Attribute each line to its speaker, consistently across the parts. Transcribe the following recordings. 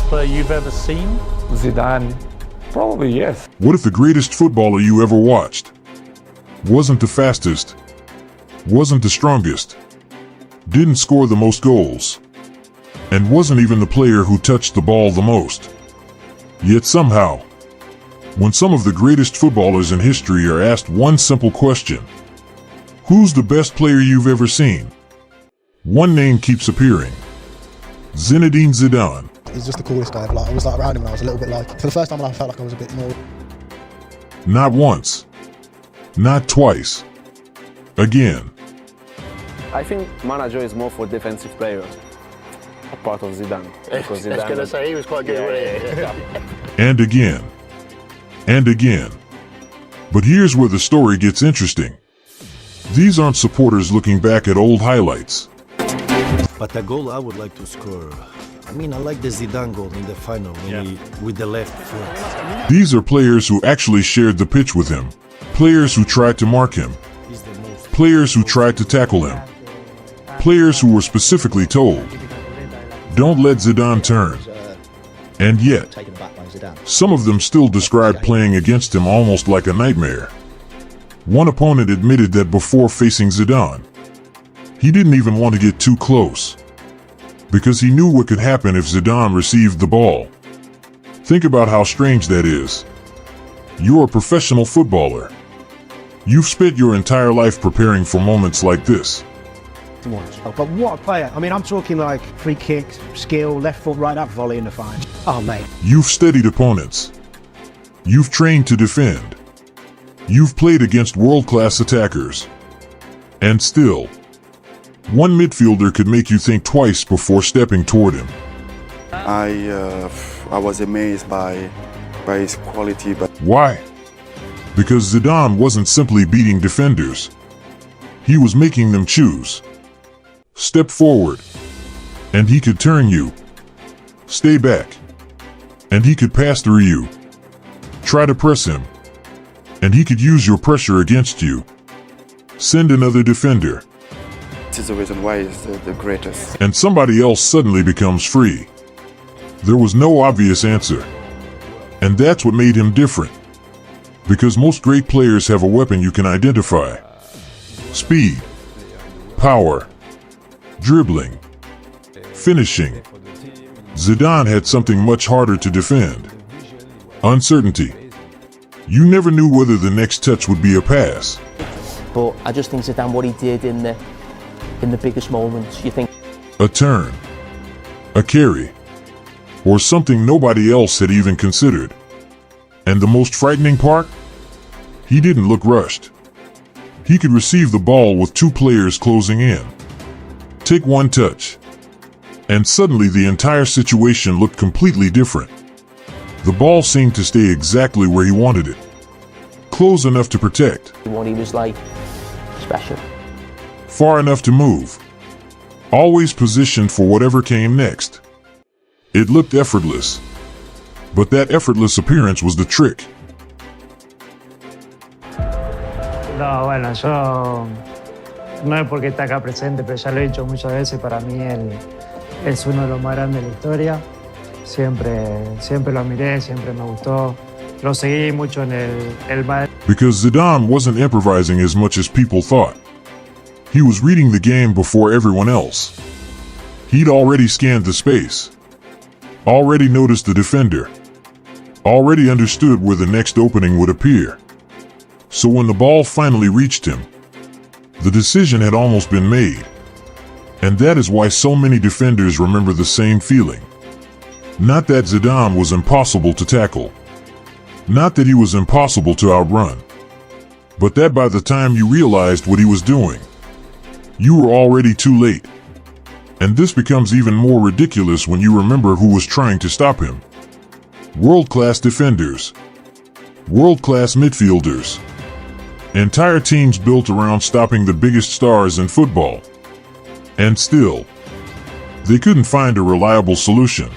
Speaker 1: player you've ever seen?
Speaker 2: Zidane, probably yes.
Speaker 3: What if the greatest footballer you ever watched wasn't the fastest, wasn't the strongest, didn't score the most goals, and wasn't even the player who touched the ball the most? Yet somehow, when some of the greatest footballers in history are asked one simple question, who's the best player you've ever seen? One name keeps appearing: Zinedine Zidane.
Speaker 4: He's just the coolest guy. I was around him and I was a little bit like, for the first time I felt like I was a bit more.
Speaker 3: Not once, not twice, again.
Speaker 5: I think manager is more for defensive players, a part of Zidane. Because
Speaker 6: I was going to say, he was quite good, wasn't he?
Speaker 3: And again, and again. But here's where the story gets interesting. These aren't supporters looking back at old highlights.
Speaker 7: But the goal I would like to score, I like the Zidane goal in the final with the left foot.
Speaker 3: These are players who actually shared the pitch with him, players who tried to mark him, players who tried to tackle him, players who were specifically told, don't let Zidane turn. And yet, some of them still described playing against him almost like a nightmare. One opponent admitted that before facing Zidane, he didn't even want to get too close, because he knew what could happen if Zidane received the ball. Think about how strange that is. You're a professional footballer. You've spent your entire life preparing for moments like this.
Speaker 8: But what a player. I'm talking like free kicks, skill, left foot, right up, volley in the final. Oh, mate.
Speaker 3: You've studied opponents. You've trained to defend. You've played against world-class attackers. And still, one midfielder could make you think twice before stepping toward him.
Speaker 9: I was amazed by his quality. But
Speaker 3: why? Because Zidane wasn't simply beating defenders. He was making them choose. Step forward, and he could turn you. Stay back, and he could pass through you. Try to press him, and he could use your pressure against you. Send another defender.
Speaker 9: this is the reason why he's the greatest.
Speaker 3: And somebody else suddenly becomes free. There was no obvious answer. And that's what made him different. Because most great players have a weapon you can identify. Speed, power, dribbling, finishing. Zidane had something much harder to defend. Uncertainty. You never knew whether the next touch would be a pass.
Speaker 10: But I just think Zidane, what he did in the biggest moments, you think...
Speaker 3: A turn, a carry, or something nobody else had even considered. And the most frightening part? He didn't look rushed. He could receive the ball with two players closing in. Take one touch, and suddenly the entire situation looked completely different. The ball seemed to stay exactly where he wanted it. Close enough to protect.
Speaker 10: What he was like, special.
Speaker 3: Far enough to move. Always positioned for whatever came next. It looked effortless. But that effortless appearance was the trick.
Speaker 11: No, bueno, yo no es porque está acá presente, pero ya lo he dicho muchas veces, para mí él es uno de los más grandes de la historia. Siempre lo admiré, siempre me gustó. Lo seguí mucho en el Madrid.
Speaker 3: Because Zidane wasn't improvising as much as people thought. He was reading the game before everyone else. He'd already scanned the space. Already noticed the defender. Already understood where the next opening would appear. So when the ball finally reached him, the decision had almost been made. And that is why so many defenders remember the same feeling. Not that Zidane was impossible to tackle. Not that he was impossible to outrun. But that by the time you realized what he was doing, you were already too late. And this becomes even more ridiculous when you remember who was trying to stop him. World-class defenders. World-class midfielders. Entire teams built around stopping the biggest stars in football. And still, they couldn't find a reliable solution.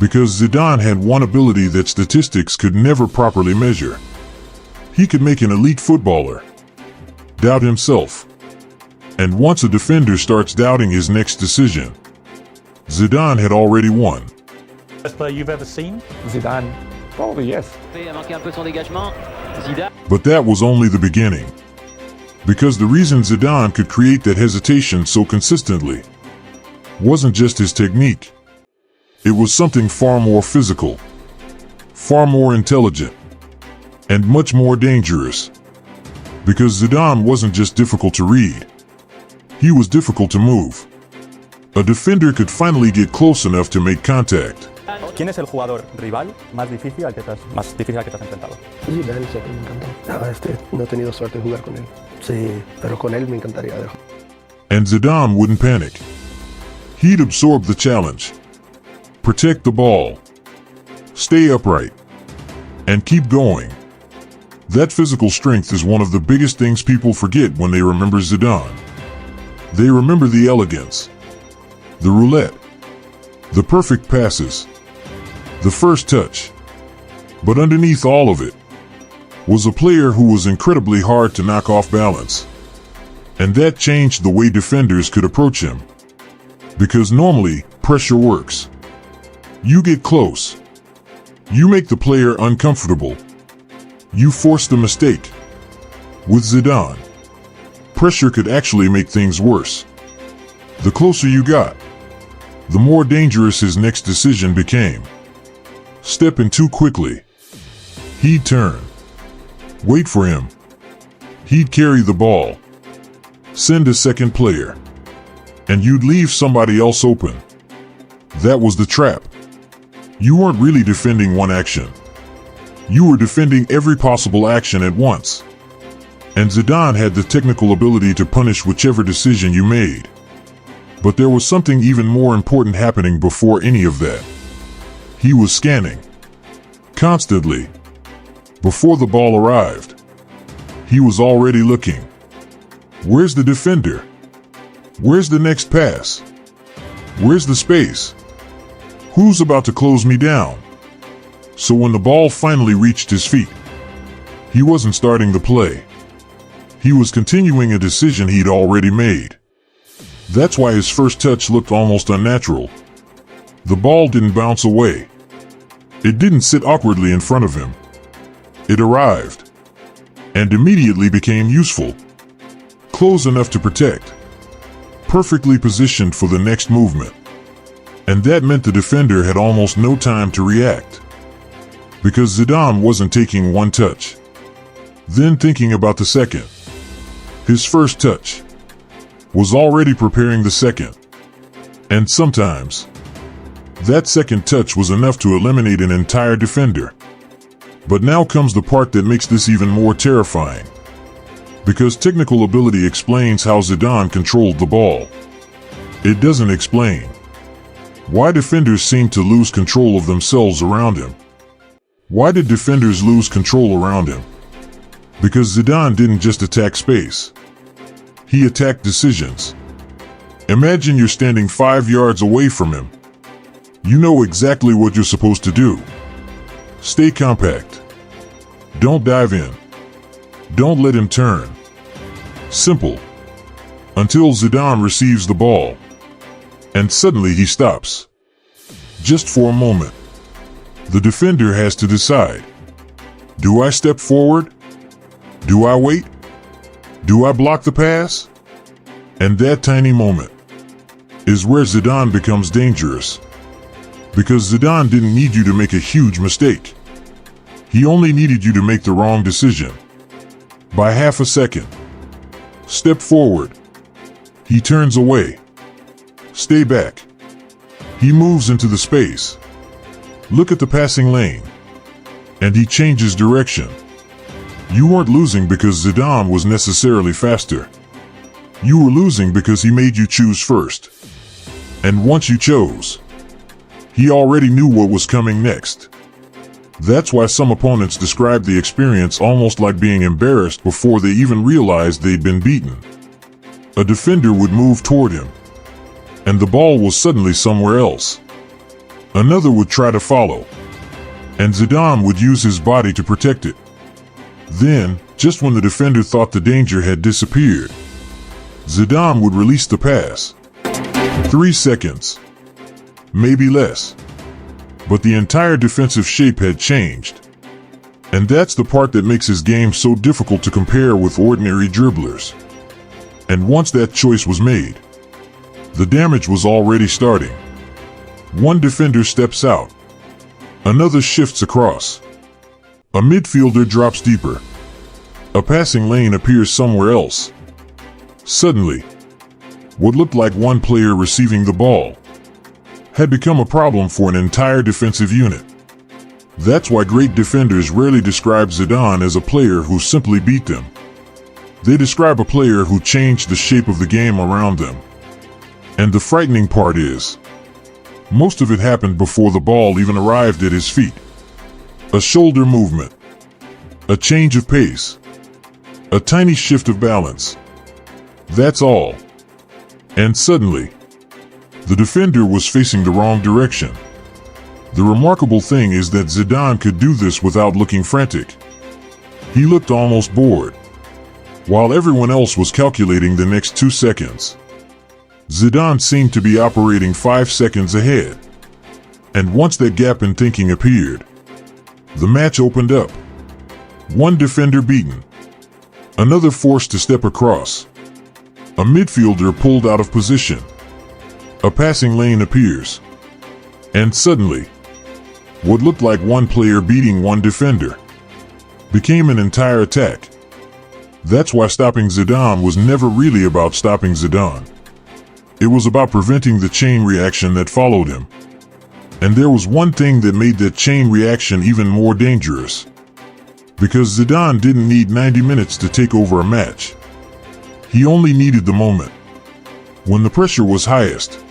Speaker 3: Because Zidane had one ability that statistics could never properly measure. He could make an elite footballer doubt himself. And once a defender starts doubting his next decision, Zidane had already won.
Speaker 1: Best player you've ever seen?
Speaker 2: Zidane, probably yes.
Speaker 3: But that was only the beginning. Because the reason Zidane could create that hesitation so consistently wasn't just his technique. It was something far more physical, far more intelligent, and much more dangerous. Because Zidane wasn't just difficult to read. He was difficult to move. A defender could finally get close enough to make contact.
Speaker 1: ¿Quién es el jugador rival más difícil al que te has enfrentado?
Speaker 12: Zidane siempre me encantó. No he tenido suerte de jugar con él. Sí, pero con él me encantaría.
Speaker 3: And Zidane wouldn't panic. He'd absorb the challenge, protect the ball, stay upright, and keep going. That physical strength is one of the biggest things people forget when they remember Zidane. They remember the elegance, the roulette, the perfect passes, the first touch. But underneath all of it was a player who was incredibly hard to knock off balance. And that changed the way defenders could approach him. Because normally, pressure works. You get close. You make the player uncomfortable. You force the mistake. With Zidane, pressure could actually make things worse. The closer you got, the more dangerous his next decision became. Step in too quickly. He'd turn. Wait for him. He'd carry the ball. Send a second player. And you'd leave somebody else open. That was the trap. You weren't really defending one action. You were defending every possible action at once. And Zidane had the technical ability to punish whichever decision you made. But there was something even more important happening before any of that. He was scanning. Constantly. Before the ball arrived, he was already looking. Where's the defender? Where's the next pass? Where's the space? Who's about to close me down? So when the ball finally reached his feet, he wasn't starting the play. He was continuing a decision he'd already made. That's why his first touch looked almost unnatural. The ball didn't bounce away. It didn't sit awkwardly in front of him. It arrived, and immediately became useful. Close enough to protect. Perfectly positioned for the next movement. And that meant the defender had almost no time to react. Because Zidane wasn't taking one touch, then thinking about the second. His first touch was already preparing the second. And sometimes, that second touch was enough to eliminate an entire defender. But now comes the part that makes this even more terrifying. Because technical ability explains how Zidane controlled the ball. It doesn't explain why defenders seem to lose control of themselves around him. Why did defenders lose control around him? Because Zidane didn't just attack space. He attacked decisions. Imagine you're standing 5 yards away from him. You know exactly what you're supposed to do. Stay compact. Don't dive in. Don't let him turn. Simple. Until Zidane receives the ball. And suddenly he stops. Just for a moment. The defender has to decide. Do I step forward? Do I wait? Do I block the pass? And that tiny moment is where Zidane becomes dangerous. Because Zidane didn't need you to make a huge mistake. He only needed you to make the wrong decision. By half a second. Step forward. He turns away. Stay back. He moves into the space. Look at the passing lane. And he changes direction. You weren't losing because Zidane was necessarily faster. You were losing because he made you choose first. And once you chose, he already knew what was coming next. That's why some opponents describe the experience almost like being embarrassed before they even realized they'd been beaten. A defender would move toward him, and the ball was suddenly somewhere else. Another would try to follow, and Zidane would use his body to protect it. Then, just when the defender thought the danger had disappeared, Zidane would release the pass. 3 seconds. Maybe less. but the entire defensive shape had changed. And that's the part that makes his game so difficult to compare with ordinary dribblers. And once that choice was made, the damage was already starting. One defender steps out. Another shifts across. A midfielder drops deeper. A passing lane appears somewhere else. Suddenly, what looked like one player receiving the ball had become a problem for an entire defensive unit. That's why great defenders rarely describe Zidane as a player who simply beat them. They describe a player who changed the shape of the game around them. And the frightening part is, most of it happened before the ball even arrived at his feet. A shoulder movement, a change of pace, a tiny shift of balance. That's all. And suddenly, the defender was facing the wrong direction. The remarkable thing is that Zidane could do this without looking frantic. He looked almost bored, while everyone else was calculating the next 2 seconds. Zidane seemed to be operating 5 seconds ahead. And once that gap in thinking appeared, the match opened up. One defender beaten, another forced to step across. A midfielder pulled out of position. A passing lane appears. And suddenly, what looked like one player beating one defender became an entire attack. That's why stopping Zidane was never really about stopping Zidane. It was about preventing the chain reaction that followed him. And there was one thing that made that chain reaction even more dangerous. Because Zidane didn't need 90 minutes to take over a match. He only needed the moment. When the pressure was highest,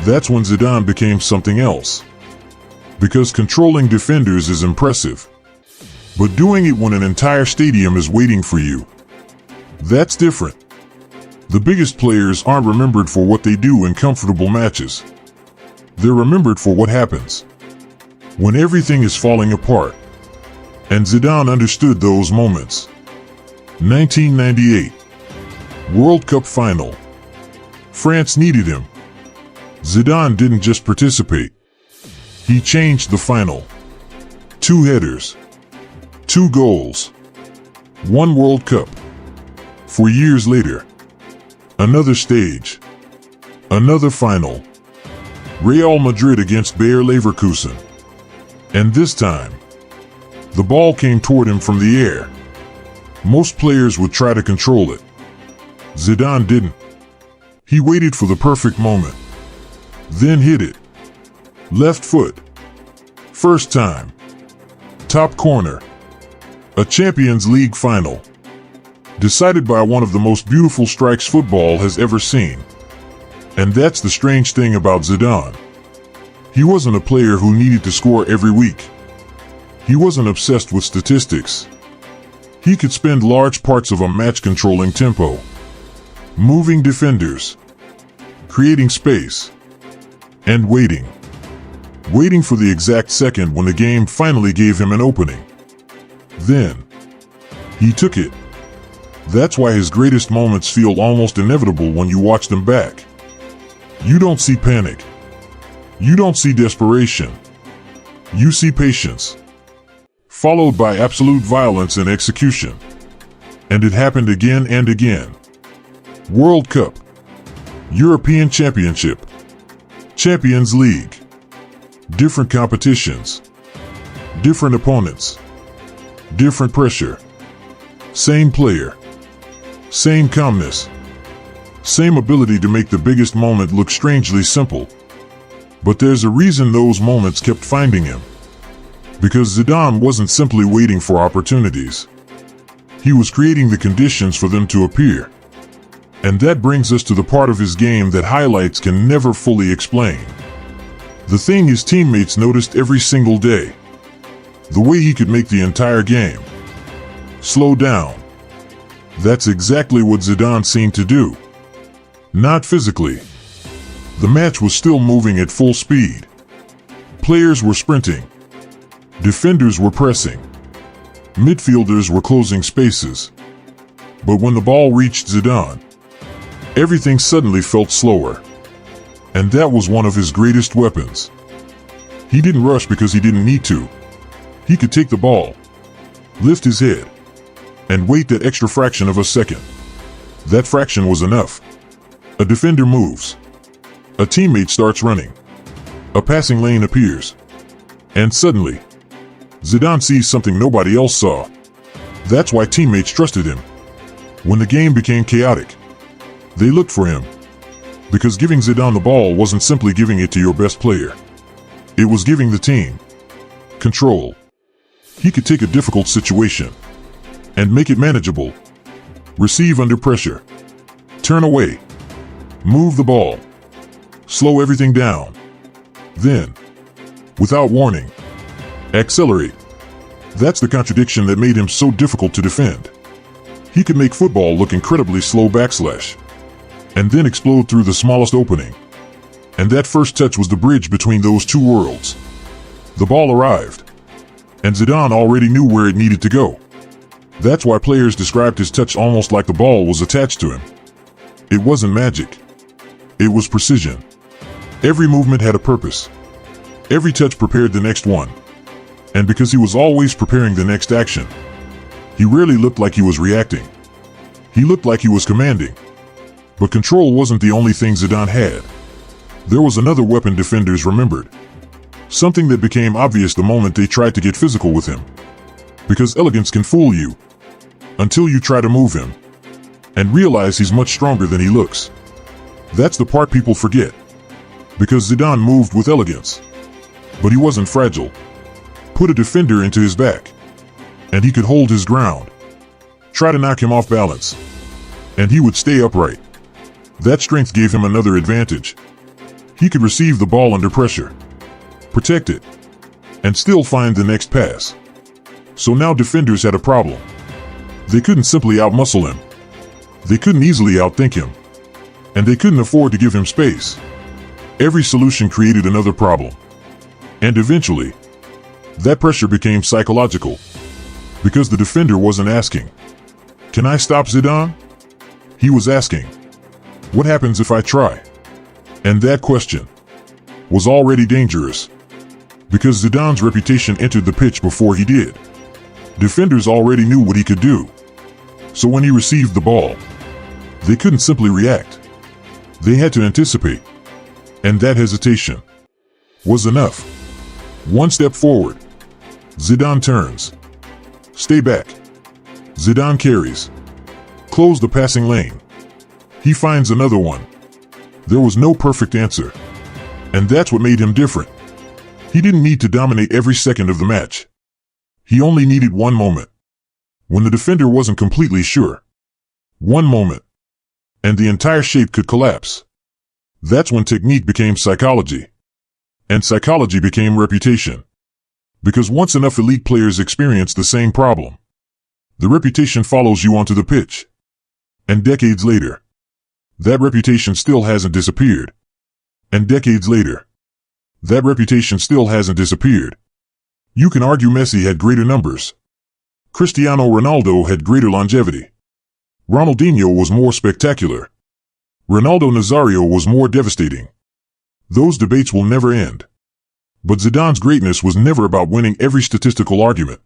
Speaker 3: that's when Zidane became something else. Because controlling defenders is impressive. But doing it when an entire stadium is waiting for you, that's different. The biggest players aren't remembered for what they do in comfortable matches. They're remembered for what happens when everything is falling apart. And Zidane understood those moments. 1998 World Cup Final. France needed him. Zidane didn't just participate. He changed the final. 2 headers. 2 goals. 1 World Cup. 4 years later, another stage. Another final. Real Madrid against Bayer Leverkusen. And this time, the ball came toward him from the air. Most players would try to control it. Zidane didn't. He waited for the perfect moment. Then hit it. Left foot. First time. Top corner. A Champions League final. Decided by one of the most beautiful strikes football has ever seen. And that's the strange thing about Zidane. He wasn't a player who needed to score every week. He wasn't obsessed with statistics. He could spend large parts of a match controlling tempo, moving defenders, creating space, and waiting. Waiting for the exact second when the game finally gave him an opening. Then, he took it. That's why his greatest moments feel almost inevitable when you watch them back. You don't see panic. You don't see desperation. You see patience, followed by absolute violence and execution. And it happened again and again. World Cup, European Championship, Champions League. Different competitions, different opponents, different pressure. Same player, same calmness, same ability to make the biggest moment look strangely simple. But there's a reason those moments kept finding him. Because Zidane wasn't simply waiting for opportunities. He was creating the conditions for them to appear. And that brings us to the part of his game that highlights can never fully explain. The thing his teammates noticed every single day. The way he could make the entire game slow down. That's exactly what Zidane seemed to do. Not physically. The match was still moving at full speed. Players were sprinting. Defenders were pressing. Midfielders were closing spaces. But when the ball reached Zidane, everything suddenly felt slower. And that was one of his greatest weapons. He didn't rush because he didn't need to. He could take the ball, lift his head, and wait that extra fraction of a second. That fraction was enough. A defender moves. A teammate starts running. A passing lane appears. And suddenly, Zidane sees something nobody else saw. That's why teammates trusted him. When the game became chaotic, they looked for him. Because giving Zidane the ball wasn't simply giving it to your best player. It was giving the team control. He could take a difficult situation and make it manageable. Receive under pressure. Turn away. Move the ball. Slow everything down. Then, without warning, accelerate. That's the contradiction that made him so difficult to defend. He could make football look incredibly slow backslash, and then explode through the smallest opening. And that first touch was the bridge between those two worlds. The ball arrived, and Zidane already knew where it needed to go. That's why players described his touch almost like the ball was attached to him. It wasn't magic. It was precision. Every movement had a purpose. Every touch prepared the next one. And because he was always preparing the next action, he rarely looked like he was reacting. He looked like he was commanding. But control wasn't the only thing Zidane had. There was another weapon defenders remembered. Something that became obvious the moment they tried to get physical with him. Because elegance can fool you until you try to move him and realize he's much stronger than he looks. That's the part people forget. Because Zidane moved with elegance. But he wasn't fragile. Put a defender into his back, and he could hold his ground. Try to knock him off balance, and he would stay upright. That strength gave him another advantage. He could receive the ball under pressure, protect it, and still find the next pass. So now defenders had a problem. They couldn't simply outmuscle him. They couldn't easily outthink him. And they couldn't afford to give him space. Every solution created another problem. And eventually, that pressure became psychological. Because the defender wasn't asking, "Can I stop Zidane?" He was asking, "What happens if I try?" And that question was already dangerous. Because Zidane's reputation entered the pitch before he did. Defenders already knew what he could do. So when he received the ball, they couldn't simply react. They had to anticipate. And that hesitation was enough. One step forward. Zidane turns. Stay back. Zidane carries. Close the passing lane. He finds another one. There was no perfect answer. And that's what made him different. He didn't need to dominate every second of the match. He only needed one moment. When the defender wasn't completely sure. One moment. And the entire shape could collapse. That's when technique became psychology. And psychology became reputation. Because once enough elite players experience the same problem, the reputation follows you onto the pitch. And decades later, that reputation still hasn't disappeared. And decades later, that reputation still hasn't disappeared. You can argue Messi had greater numbers. Cristiano Ronaldo had greater longevity. Ronaldinho was more spectacular. Ronaldo Nazario was more devastating. Those debates will never end. But Zidane's greatness was never about winning every statistical argument.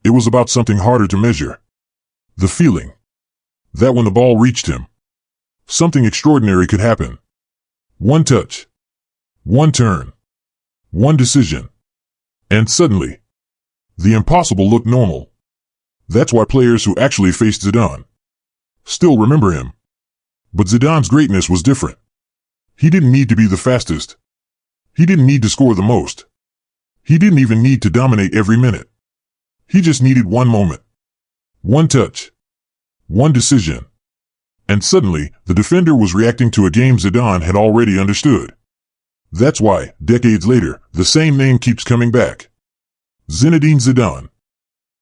Speaker 3: It was about something harder to measure. The feeling that when the ball reached him, something extraordinary could happen. One touch, one turn, one decision, and suddenly, the impossible looked normal. That's why players who actually faced Zidane still remember him. But Zidane's greatness was different. He didn't need to be the fastest. He didn't need to score the most. He didn't even need to dominate every minute. He just needed one moment, one touch, one decision. And suddenly, the defender was reacting to a game Zidane had already understood. That's why, decades later, the same name keeps coming back. Zinedine Zidane.